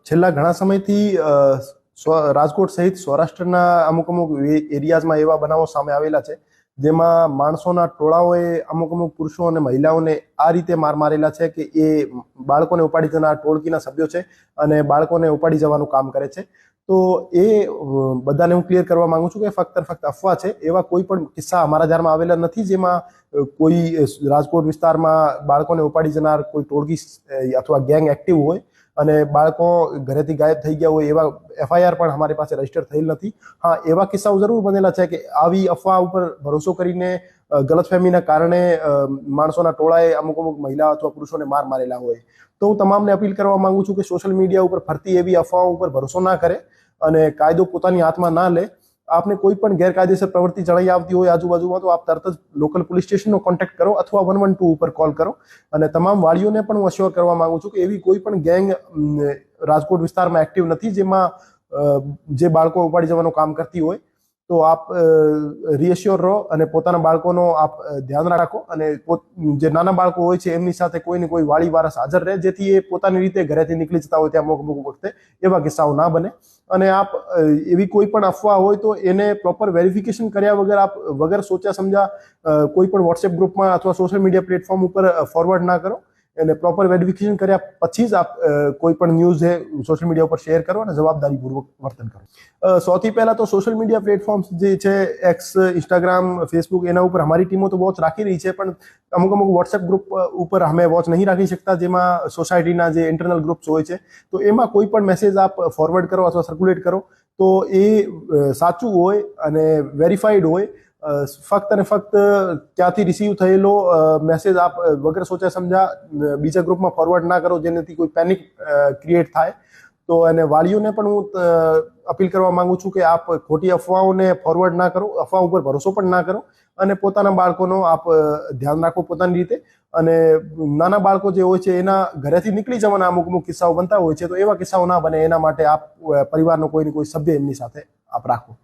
છેલ્લા ઘણા સમયથી રાજકોટ સહિત સૌરાષ્ટ્રના અમુક એરિયાઝમાં એવા બનાવો સામે આવેલા છે જેમાં માણસોના ટોળાઓએ અમુક પુરુષો અને મહિલાઓને આ રીતે માર મારેલા છે કે એ બાળકોને ઉપાડી જનાર ટોળકીના સભ્યો છે અને બાળકોને ઉપાડી જવાનું કામ કરે છે. તો એ બધાને હું ક્લિયર કરવા માંગુ છું કે ફક્ત અફવા છે. એવા કોઈ પણ કિસ્સા અમારા ધ્યાનમાં આવેલા નથી જેમાં કોઈ રાજકોટ વિસ્તારમાં બાળકોને ઉપાડી જનાર કોઈ ટોળકી અથવા ગેંગ એક્ટિવ હોય અને બાળકો ઘરેથી ગાયબ થઈ ગયા હોય એવા એફઆઈઆર પણ અમારી પાસે રજીસ્ટર થયેલ નથી. હા, એવા કિસ્સાઓ જરૂર બનેલા છે કે આવી અફવા ઉપર ભરોસો કરીને ગલતફહેમીના કારણે માણસોના ટોળાએ અમુક મહિલા અથવા પુરુષોને માર મારેલા હોય. તો હું તમામને અપીલ કરવા માંગુ છું કે સોશિયલ મીડિયા ઉપર ફરતી એવી અફવાઓ ઉપર ભરોસો ના કરે અને કાયદો પોતાની હાથમાં ના લે. આપને કોઈ પણ ગેરકાયદેસર પ્રવૃત્તિ જણાઈ આવતી હોય આજુબાજુમાં તો આપ તરત જ લોકલ પોલીસ સ્ટેશનનો કોન્ટેક્ટ કરો અથવા 112 ઉપર કોલ કરો. અને તમામ વાળીઓને પણ હું અશ્યોર કરવા માંગુ છું કે એવી કોઈ પણ ગેંગ રાજકોટ વિસ્તારમાં એક્ટિવ નથી જેમાં જે બાળકો ઉપાડી જવાનું કામ કરતી હોય. તો આપ રીએશ્યોર રહો અને પોતાના બાળકોનો આપ ધ્યાન રાખો અને જે નાના બાળકો હોય છે એમની સાથે કોઈ ને કોઈ વાળી વારસ હાજર રહે જેથી એ પોતાની રીતે ઘરેથી નીકળી જતા હોય ત્યાં અમુક વખતે એવા કિસ્સાઓ ના બને. અને આપ એવી કોઈ પણ અફવા હોય તો એને પ્રોપર વેરિફિકેશન કર્યા વગર આપ વગર સોચ્યા સમજા કોઈ પણ વોટ્સએપ ગ્રુપમાં અથવા સોશિયલ મીડિયા પ્લેટફોર્મ ઉપર ફોરવર્ડ ના કરો. એને પ્રોપર વેરિફિકેશન કર્યા પછી જ આપ કોઈ પણ ન્યૂઝ સોશિયલ મીડિયા ઉપર શેર કરો અને જવાબદારીપૂર્વક વર્તન કરો. સૌથી પહેલા તો સોશિયલ મીડિયા પ્લેટફોર્મ્સ જે છે એક્સ, ઇન્સ્ટાગ્રામ, ફેસબુક એના ઉપર અમારી ટીમો તો વોચ રાખી રહી છે પણ અમુક વોટ્સએપ ગ્રુપ ઉપર અમે વોચ નહીં રાખી શકતા જેમાં સોસાયટીના જે ઇન્ટરનલ ગ્રુપ્સ હોય છે. તો એમાં કોઈ પણ મેસેજ આપ ફોરવર્ડ કરો અથવા સર્ક્યુલેટ કરો તો એ સાચું હોય અને વેરીફાઈડ હોય. ફક્ત અને ફક્ત ક્યાંથી રિસીવ થયેલો મેસેજ આપ વગર સોચ્યા સમજા બીજા ગ્રુપમાં ફોરવર્ડ ના કરો જેનાથી કોઈ પેનિક ક્રિએટ થાય. તો એને વાલીઓને પણ હું અપીલ કરવા માંગુ છું કે આપ ખોટી અફવાઓને ફોરવર્ડ ના કરો, અફવા ઉપર ભરોસો પણ ના કરો અને પોતાના બાળકોનો આપ ધ્યાન રાખો પોતાની રીતે. અને નાના બાળકો જે હોય છે એના ઘરેથી નીકળી જવાના અમુક કિસ્સાઓ બનતા હોય છે તો એવા કિસ્સાઓ ના બને એના માટે આપ પરિવારનો કોઈ ને કોઈ સભ્ય એમની સાથે આપ રાખો.